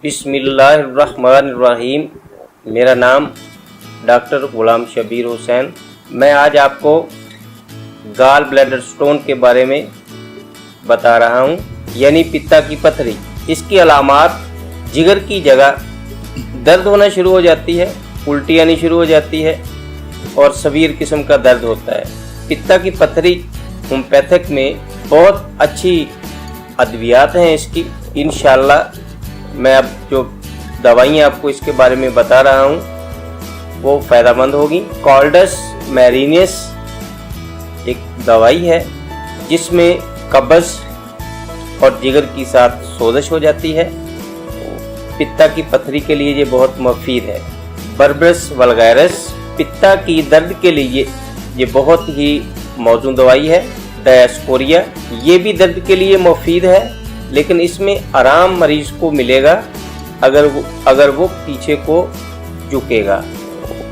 बिस्मिल्लाहिर्रहमानिर्रहीम। मेरा नाम डॉक्टर गुलाम शबीर हुसैन। मैं आज आपको गाल ब्लैडर स्टोन के बारे में बता रहा हूँ, यानी पित्ता की पथरी। इसकी अलामात जिगर की जगह दर्द होना शुरू हो जाती है, उल्टी आनी शुरू हो जाती है और सवीर किस्म का दर्द होता है। पित्ता की पथरी होम्योपैथिक में बहुत अच्छी अद्वियात हैं इसकी। इंशाल्लाह मैं अब जो दवाइयाँ आपको इसके बारे में बता रहा हूँ वो फ़ायदेमंद होगी। कॉल्डस मैरिनियस एक दवाई है जिसमें कब्ज़ और जिगर की साथ सोजिश हो जाती है। पित्ता की पथरी के लिए ये बहुत मुफीद है। बर्बरस वल्गैरिस पित्ता की दर्द के लिए ये बहुत ही मौजूद दवाई है। डायस्पोरिया ये भी दर्द के लिए मुफीद है, लेकिन इसमें आराम मरीज को मिलेगा अगर वो पीछे को झुकेगा।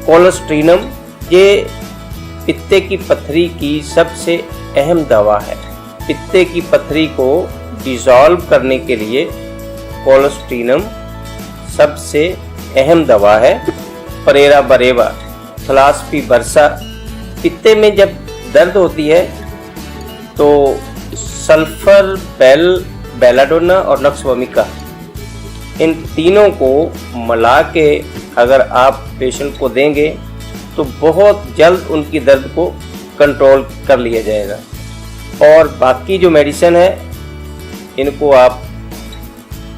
कोलेस्ट्रीनम ये पित्ते की पथरी की सबसे अहम दवा है। पित्ते की पथरी को डिसॉल्व करने के लिए कोलेस्ट्रीनम सबसे अहम दवा है। परेरा बरेवा थलास्पी बरसा पित्ते में जब दर्द होती है तो सल्फर बेलाडोना और नक्स वोमिका इन तीनों को मिला के अगर आप पेशेंट को देंगे तो बहुत जल्द उनकी दर्द को कंट्रोल कर लिया जाएगा। और बाकी जो मेडिसिन है इनको आप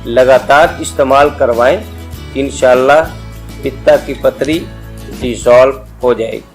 लगातार इस्तेमाल करवाएं, इंशाल्लाह पित्ता की पथरी डिसॉल्व हो जाएगी।